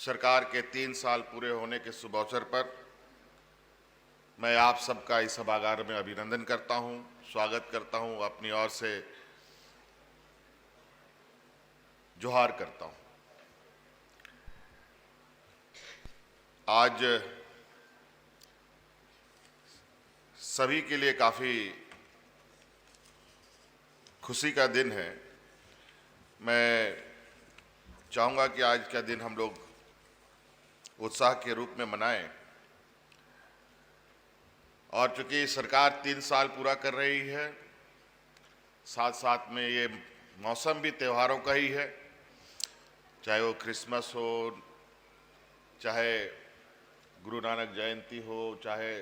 सरकार के 3 साल पूरे होने के शुभ अवसर पर मैं आप सबका इस सभागार में अभिनंदन करता हूं, स्वागत करता हूं, अपनी ओर से जोहार करता हूं। आज सभी के लिए काफ़ी खुशी का दिन है। मैं चाहूँगा कि आज का दिन हम लोग उत्साह के रूप में मनाएं और चूंकि सरकार 3 साल पूरा कर रही है, साथ साथ में ये मौसम भी त्योहारों का ही है, चाहे वो क्रिसमस हो, चाहे गुरु नानक जयंती हो, चाहे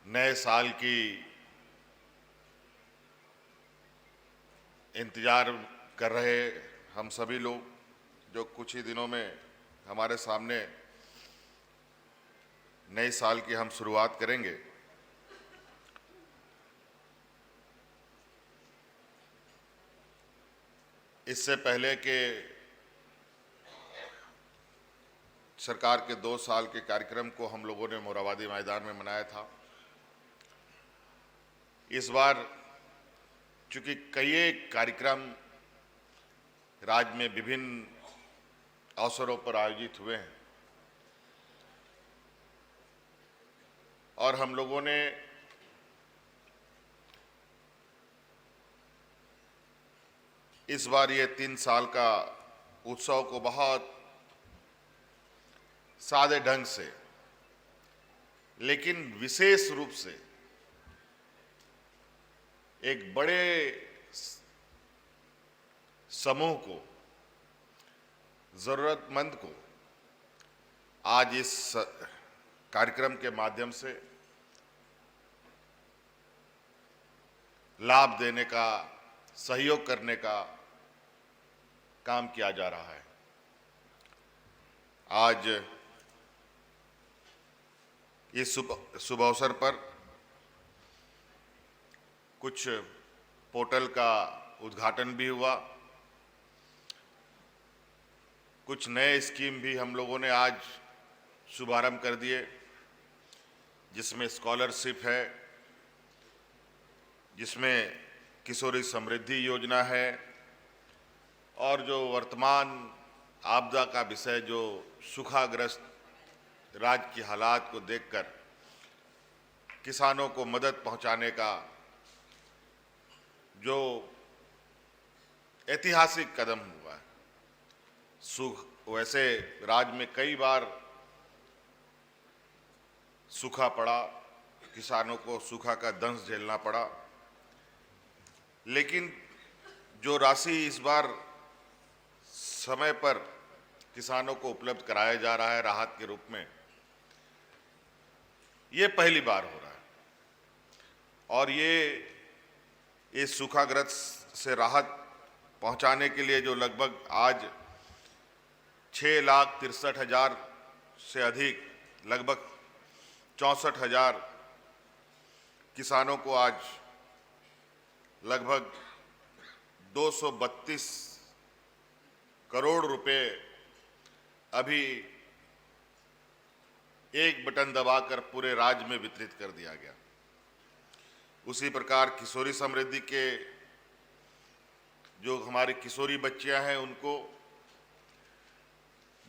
नए साल की इंतजार कर रहे हम सभी लोग जो कुछ ही दिनों में हमारे सामने नए साल की हम शुरुआत करेंगे। इससे पहले के सरकार के 2 साल के कार्यक्रम को हम लोगों ने मोरहाबादी मैदान में मनाया था। इस बार चूंकि कई कार्यक्रम राज्य में विभिन्न अवसरों पर आयोजित हुए हैं और हम लोगों ने इस बार ये 3 साल का उत्सव को बहुत सादे ढंग से लेकिन विशेष रूप से एक बड़े समूह को, जरूरतमंद को आज इस कार्यक्रम के माध्यम से लाभ देने का, सहयोग करने का काम किया जा रहा है। आज इस शुभ अवसर पर कुछ पोर्टल का उद्घाटन भी हुआ, कुछ नए स्कीम भी हम लोगों ने आज शुभारंभ कर दिए, जिसमें स्कॉलरशिप है, जिसमें किशोरी समृद्धि योजना है और जो वर्तमान आपदा का विषय जो सूखाग्रस्त राज्य की हालात को देखकर किसानों को मदद पहुंचाने का जो ऐतिहासिक कदम हुआ है। वैसे राज्य में कई बार सूखा पड़ा, किसानों को सूखा का दंश झेलना पड़ा, लेकिन जो राशि इस बार समय पर किसानों को उपलब्ध कराया जा रहा है राहत के रूप में, ये पहली बार हो रहा है और ये सूखाग्रस्त से राहत पहुंचाने के लिए जो लगभग आज 6,63,000 से अधिक, लगभग 64,000 किसानों को आज लगभग 232 करोड़ रुपए अभी एक बटन दबाकर पूरे राज्य में वितरित कर दिया गया। उसी प्रकार किशोरी समृद्धि के जो हमारी किशोरी बच्चियां हैं, उनको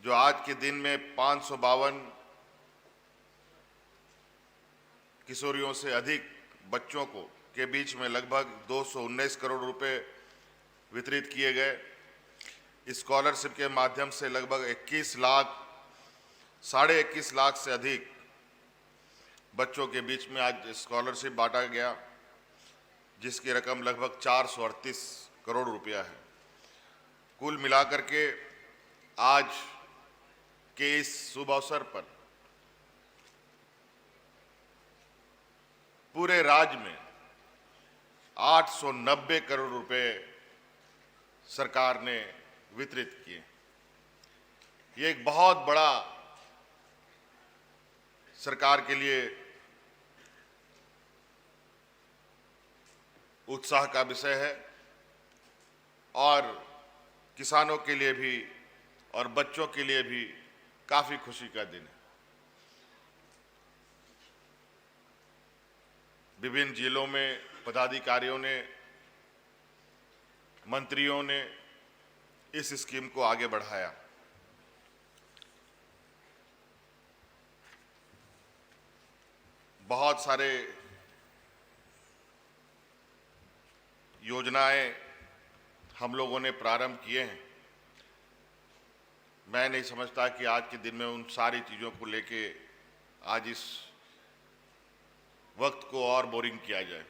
जो आज के दिन में 552 किशोरियों से अधिक बच्चों को के बीच में लगभग 219 करोड़ रुपए वितरित किए गए। स्कॉलरशिप के माध्यम से लगभग 21 लाख, 21.5 लाख से अधिक बच्चों के बीच में आज स्कॉलरशिप बांटा गया, जिसकी रकम लगभग 438 करोड़ रुपया है। कुल मिलाकर के आज के इस शुभ अवसर पर पूरे राज्य में 890 करोड़ रुपए सरकार ने वितरित किए। ये एक बहुत बड़ा सरकार के लिए उत्साह का विषय है और किसानों के लिए भी और बच्चों के लिए भी काफी खुशी का दिन है। विभिन्न जिलों में पदाधिकारियों ने, मंत्रियों ने इस स्कीम को आगे बढ़ाया। बहुत सारे योजनाएं हम लोगों ने प्रारंभ किए हैं। मैं नहीं समझता कि आज के दिन में उन सारी चीज़ों को लेके आज इस वक्त को और बोरिंग किया जाए।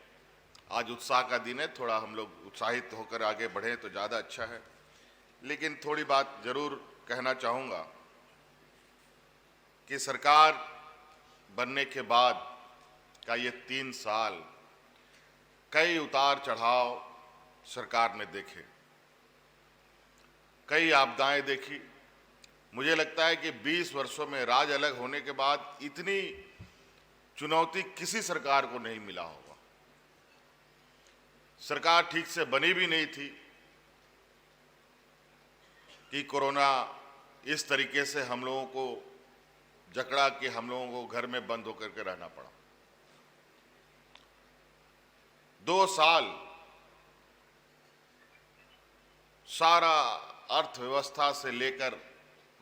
आज उत्साह का दिन है, थोड़ा हम लोग उत्साहित होकर आगे बढ़ें तो ज़्यादा अच्छा है। लेकिन थोड़ी बात जरूर कहना चाहूँगा कि सरकार बनने के बाद का ये 3 साल कई उतार चढ़ाव सरकार ने देखे, कई आपदाएं देखी। मुझे लगता है कि 20 वर्षों में राज अलग होने के बाद इतनी चुनौती किसी सरकार को नहीं मिला होगा। सरकार ठीक से बनी भी नहीं थी कि कोरोना इस तरीके से हम लोगों को जकड़ा कि हम लोगों को घर में बंद होकर के रहना पड़ा। 2 साल सारा अर्थव्यवस्था से लेकर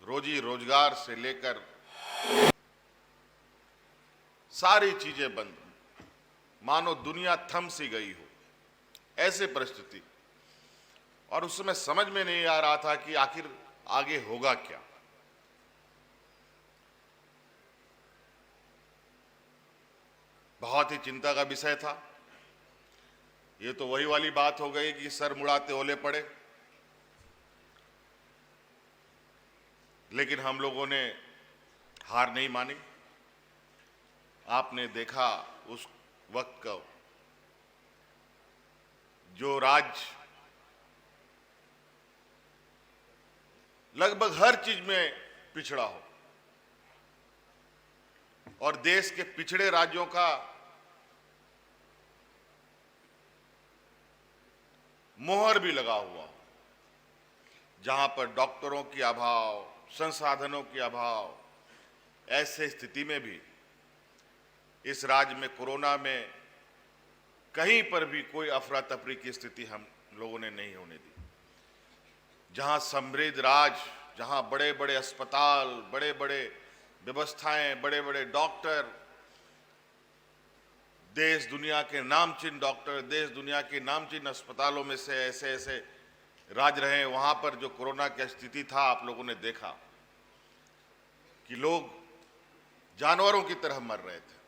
रोजी रोजगार से लेकर सारी चीजें बंद, मानो दुनिया थम सी गई हो, ऐसे परिस्थिति। और उस समय समझ में नहीं आ रहा था कि आखिर आगे होगा क्या। बहुत ही चिंता का विषय था। ये तो वही वाली बात हो गई कि सर मुड़ाते ओले पड़े। लेकिन हम लोगों ने हार नहीं मानी। आपने देखा उस वक्त का जो राज्य लगभग हर चीज में पिछड़ा हो और देश के पिछड़े राज्यों का मोहर भी लगा हुआ, जहां पर डॉक्टरों की अभाव, संसाधनों की अभाव, ऐसे स्थिति में भी इस राज्य में कोरोना में कहीं पर भी कोई अफरा तफरी की स्थिति हम लोगों ने नहीं होने दी। जहां समृद्ध राज्य, जहां बड़े बड़े अस्पताल, बड़े बड़े व्यवस्थाएं, बड़े बड़े डॉक्टर, देश दुनिया के नामचीन डॉक्टर, देश दुनिया के नामचीन अस्पतालों में से ऐसे ऐसे राज्य रहे, वहां पर जो कोरोना की स्थिति था आप लोगों ने देखा कि लोग जानवरों की तरह मर रहे थे।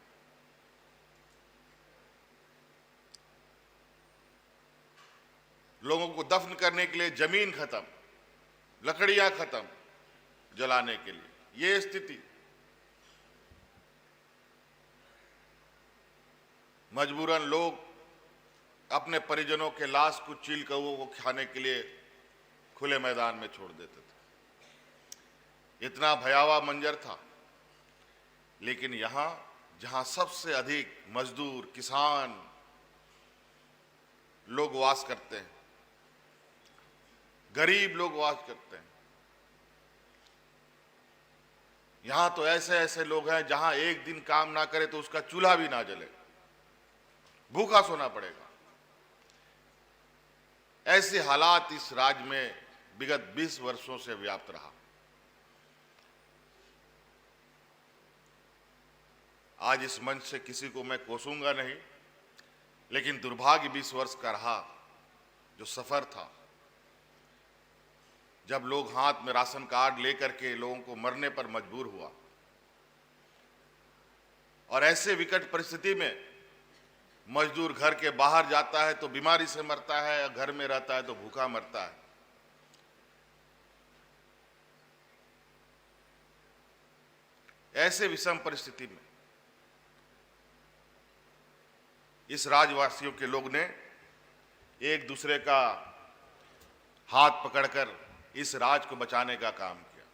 लोगों को दफन करने के लिए जमीन खत्म, लकड़ियां खत्म जलाने के लिए, ये स्थिति। मजबूरन लोग अपने परिजनों के लाश को चील कौओं को खाने के लिए खुले मैदान में छोड़ देते थे। इतना भयावह मंजर था। लेकिन यहां जहां सबसे अधिक मजदूर, किसान लोग वास करते हैं, गरीब लोग वास करते हैं, यहां तो ऐसे ऐसे लोग हैं जहां एक दिन काम ना करे तो उसका चूल्हा भी ना जले, भूखा सोना पड़ेगा। ऐसे हालात इस राज्य में विगत 20 वर्षों से व्याप्त रहा। आज इस मंच से किसी को मैं कोसूंगा नहीं, लेकिन दुर्भाग्य 20 वर्ष का रहा जो सफर था, जब लोग हाथ में राशन कार्ड लेकर के लोगों को मरने पर मजबूर हुआ। और ऐसे विकट परिस्थिति में मजदूर घर के बाहर जाता है तो बीमारी से मरता है, घर में रहता है तो भूखा मरता है। ऐसे विषम परिस्थिति में इस राज्यवासियों के लोग ने एक दूसरे का हाथ पकड़कर इस राज्य को बचाने का काम किया।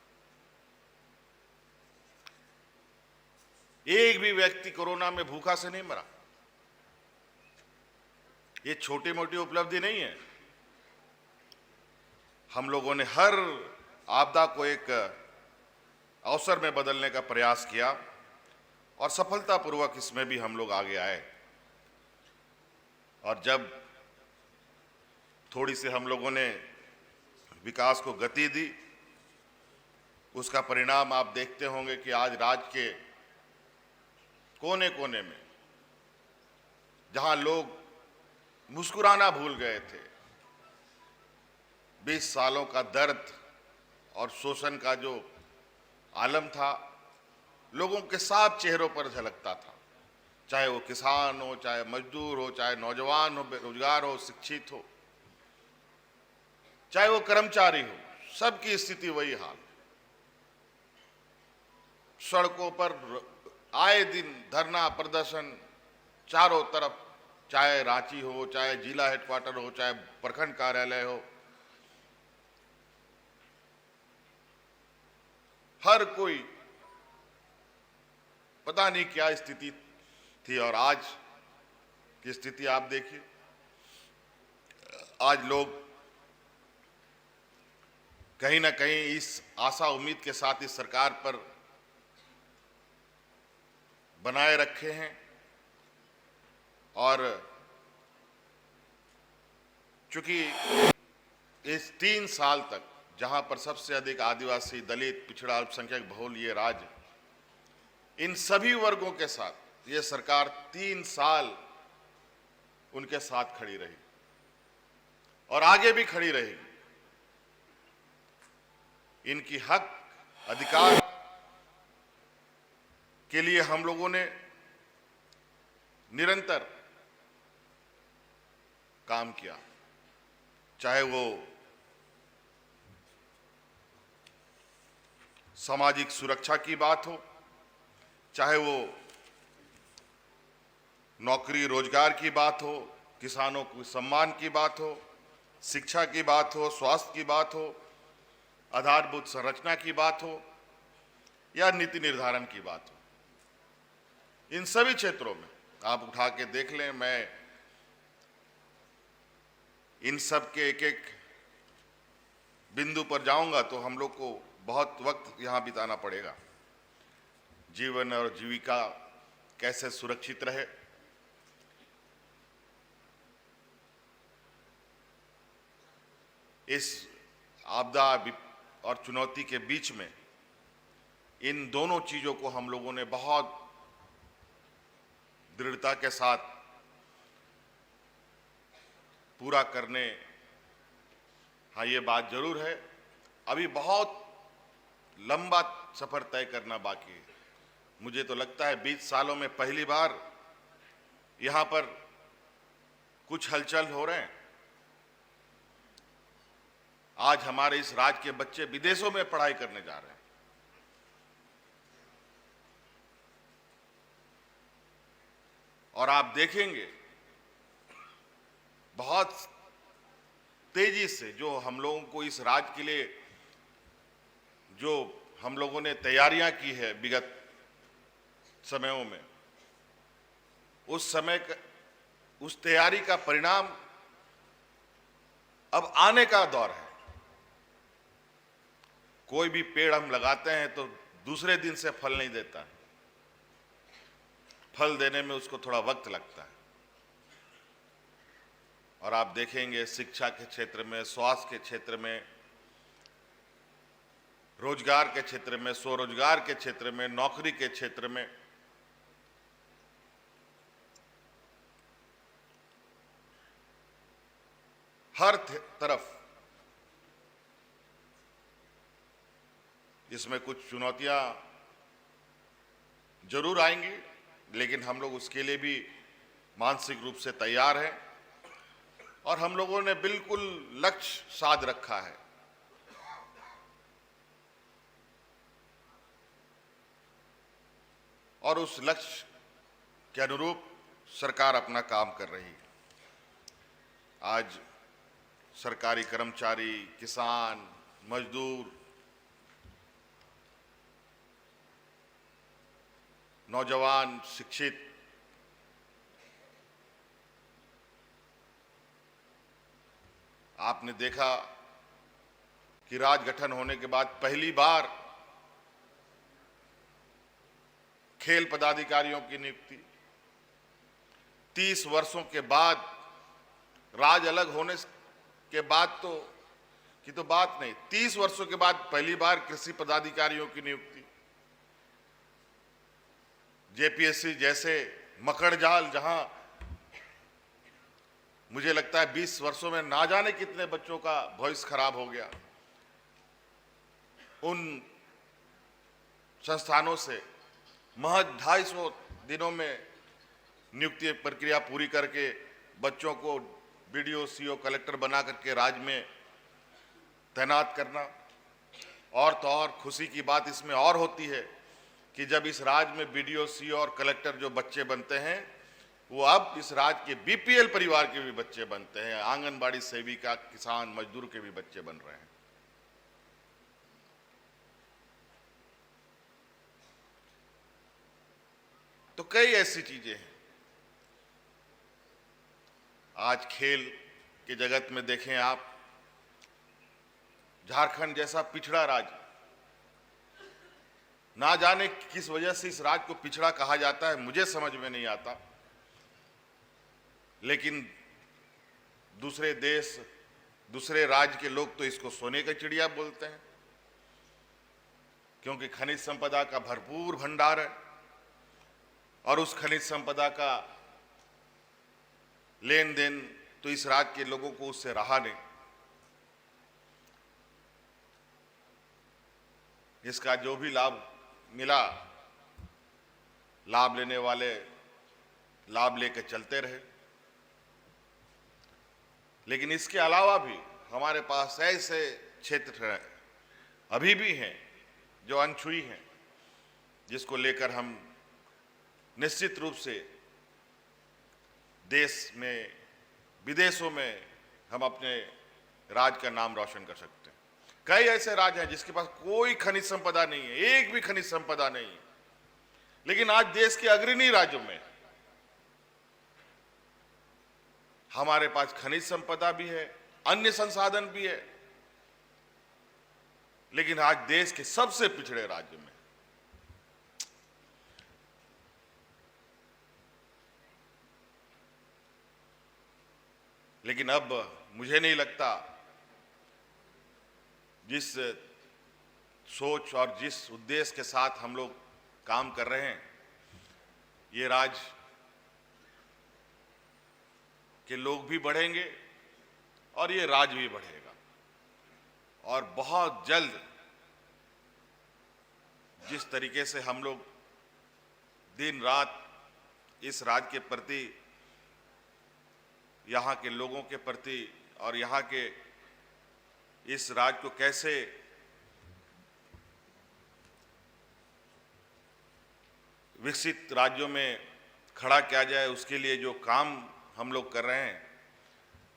एक भी व्यक्ति कोरोना में भूखा से नहीं मरा। ये छोटी मोटी उपलब्धि नहीं है। हम लोगों ने हर आपदा को एक अवसर में बदलने का प्रयास किया और सफलतापूर्वक इसमें भी हम लोग आगे आए। और जब थोड़ी सी हम लोगों ने विकास को गति दी, उसका परिणाम आप देखते होंगे कि आज राज्य के कोने कोने में जहां लोग मुस्कुराना भूल गए थे, 20 सालों का दर्द और शोषण का जो आलम था, लोगों के साफ चेहरों पर झलकता था। चाहे वो किसान हो, चाहे मजदूर हो, चाहे नौजवान हो, बेरोजगार हो, शिक्षित हो, चाहे वो कर्मचारी हो, सबकी स्थिति वही हाल। सड़कों पर आए दिन धरना प्रदर्शन चारों तरफ, चाहे रांची हो, चाहे जिला हेडक्वार्टर हो, चाहे प्रखंड कार्यालय हो, हर कोई पता नहीं क्या स्थिति थी। और आज की स्थिति आप देखिए, आज लोग कहीं ना कहीं इस आशा उम्मीद के साथ इस सरकार पर बनाए रखे हैं। और चूंकि इस 3 साल तक जहां पर सबसे अधिक आदिवासी, दलित, पिछड़ा, अल्पसंख्यक बहुल ये राज्य, इन सभी वर्गों के साथ ये सरकार 3 साल उनके साथ खड़ी रही और आगे भी खड़ी रहेगी। इनकी हक अधिकार के लिए हम लोगों ने निरंतर काम किया, चाहे वो सामाजिक सुरक्षा की बात हो, चाहे वो नौकरी रोजगार की बात हो, किसानों को सम्मान की बात हो, शिक्षा की बात हो, स्वास्थ्य की बात हो, आधारभूत संरचना की बात हो या नीति निर्धारण की बात हो। इन सभी क्षेत्रों में आप उठा के देख लें, मैं इन सब के एक एक बिंदु पर जाऊंगा तो हम लोग को बहुत वक्त यहां बिताना पड़ेगा। जीवन और जीविका कैसे सुरक्षित रहे, इस आपदा और चुनौती के बीच में इन दोनों चीजों को हम लोगों ने बहुत दृढ़ता के साथ पूरा करने, हाँ ये बात जरूर है, अभी बहुत लंबा सफर तय करना बाकी है। मुझे तो लगता है 20 सालों में पहली बार यहां पर कुछ हलचल हो रहे हैं। आज हमारे इस राज्य के बच्चे विदेशों में पढ़ाई करने जा रहे हैं। और आप देखेंगे बहुत तेजी से जो हम लोगों को इस राज्य के लिए जो हम लोगों ने तैयारियां की है विगत समयों में, उस तैयारी का परिणाम अब आने का दौर है। कोई भी पेड़ हम लगाते हैं तो दूसरे दिन से फल नहीं देता, फल देने में उसको थोड़ा वक्त लगता है। और आप देखेंगे शिक्षा के क्षेत्र में, स्वास्थ्य के क्षेत्र में, रोजगार के क्षेत्र में, स्वरोजगार के क्षेत्र में, नौकरी के क्षेत्र में हर तरफ इसमें कुछ चुनौतियां जरूर आएंगी, लेकिन हम लोग उसके लिए भी मानसिक रूप से तैयार हैं और हम लोगों ने बिल्कुल लक्ष्य साध रखा है। और उस लक्ष्य के अनुरूप सरकार अपना काम कर रही है। आज सरकारी कर्मचारी, किसान, मजदूर, नौजवान, शिक्षित, आपने देखा कि राज गठन होने के बाद पहली बार खेल पदाधिकारियों की नियुक्ति, 30 वर्षों के बाद राज अलग होने के बाद तो बात नहीं, 30 वर्षों के बाद पहली बार कृषि पदाधिकारियों की नियुक्ति। जेपीएससी जैसे मकड़जाल, जहां मुझे लगता है 20 वर्षों में ना जाने कितने बच्चों का भविष्य खराब हो गया, उन संस्थानों से महज 250 दिनों में नियुक्ति प्रक्रिया पूरी करके बच्चों को बीडीओ, सीओ, कलेक्टर बना करके राज्य में तैनात करना। और तो और खुशी की बात इसमें और होती है कि जब इस राज्य में बीडीओ, सीओ और कलेक्टर जो बच्चे बनते हैं, वो अब इस राज्य के बीपीएल परिवार के भी बच्चे बनते हैं, आंगनबाड़ी सेविका, किसान, मजदूर के भी बच्चे बन रहे हैं। तो कई ऐसी चीजें हैं। आज खेल के जगत में देखें आप, झारखंड जैसा पिछड़ा राज्य, ना जाने किस वजह से इस राज्य को पिछड़ा कहा जाता है, मुझे समझ में नहीं आता। लेकिन दूसरे देश, दूसरे राज्य के लोग तो इसको सोने का चिड़िया बोलते हैं, क्योंकि खनिज संपदा का भरपूर भंडार है और उस खनिज संपदा का लेन देन तो इस राज्य के लोगों को उससे रहा नहीं। इसका जो भी लाभ मिला, लाभ लेने वाले लाभ लेकर चलते रहे। लेकिन इसके अलावा भी हमारे पास ऐसे क्षेत्र अभी भी हैं जो अनछुई हैं, जिसको लेकर हम निश्चित रूप से देश में, विदेशों में हम अपने राज्य का नाम रोशन कर सकते हैं। कई ऐसे राज्य हैं जिसके पास कोई खनिज संपदा नहीं है, एक भी खनिज संपदा नहीं है, लेकिन आज देश के अग्रणी राज्यों में हमारे पास खनिज संपदा भी है, अन्य संसाधन भी है, लेकिन आज देश के सबसे पिछड़े राज्य में लेकिन अब मुझे नहीं लगता, जिस सोच और जिस उद्देश्य के साथ हम लोग काम कर रहे हैं, ये राज्य के लोग भी बढ़ेंगे और ये राज्य भी बढ़ेगा। और बहुत जल्द जिस तरीके से हम लोग दिन रात इस राज्य के प्रति, यहाँ के लोगों के प्रति और यहाँ के इस राज्य को कैसे विकसित राज्यों में खड़ा किया जाए, उसके लिए जो काम हम लोग कर रहे हैं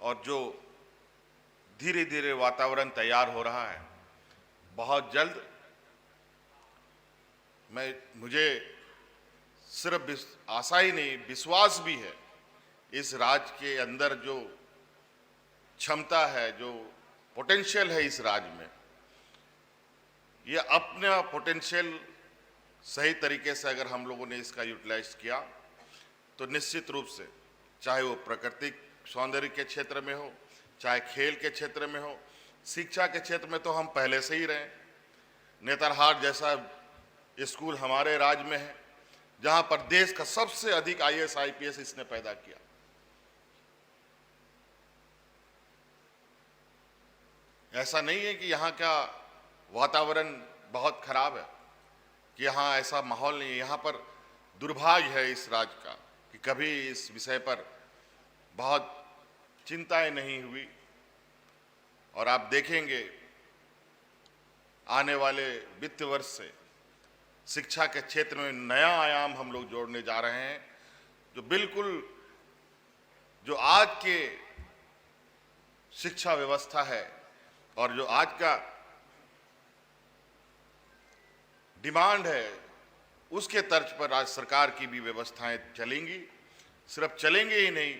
और जो धीरे धीरे वातावरण तैयार हो रहा है, बहुत जल्द मुझे सिर्फ आशा ही नहीं, विश्वास भी है, इस राज्य के अंदर जो क्षमता है, जो पोटेंशियल है इस राज्य में, ये अपना पोटेंशियल सही तरीके से अगर हम लोगों ने इसका यूटिलाइज किया तो निश्चित रूप से, चाहे वो प्राकृतिक सौंदर्य के क्षेत्र में हो, चाहे खेल के क्षेत्र में हो, शिक्षा के क्षेत्र में तो हम पहले से ही रहे। नेतरहाट जैसा स्कूल हमारे राज्य में है, जहां पर देश का सबसे अधिक आईएएस आईपीएस इसने पैदा किया। ऐसा नहीं है कि यहाँ का वातावरण बहुत खराब है, कि यहाँ ऐसा माहौल नहीं है। यहाँ पर दुर्भाग्य है इस राज्य का कि कभी इस विषय पर बहुत चिंताएं नहीं हुई। और आप देखेंगे आने वाले वित्त वर्ष से शिक्षा के क्षेत्र में नया आयाम हम लोग जोड़ने जा रहे हैं, जो बिल्कुल जो आज के शिक्षा व्यवस्था है और जो आज का डिमांड है, उसके तर्ज पर राज्य सरकार की भी व्यवस्थाएं चलेंगी। सिर्फ चलेंगे ही नहीं,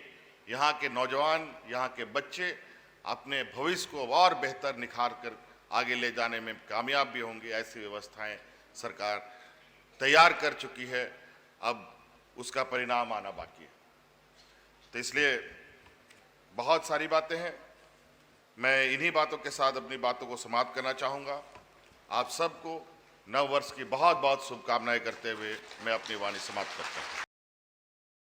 यहाँ के नौजवान, यहाँ के बच्चे अपने भविष्य को और बेहतर निखार कर आगे ले जाने में कामयाब भी होंगे। ऐसी व्यवस्थाएं सरकार तैयार कर चुकी है, अब उसका परिणाम आना बाकी है। तो इसलिए बहुत सारी बातें हैं। मैं इन्हीं बातों के साथ अपनी बातों को समाप्त करना चाहूँगा। आप सबको नव वर्ष की बहुत बहुत शुभकामनाएं करते हुए मैं अपनी वाणी समाप्त करता हूँ।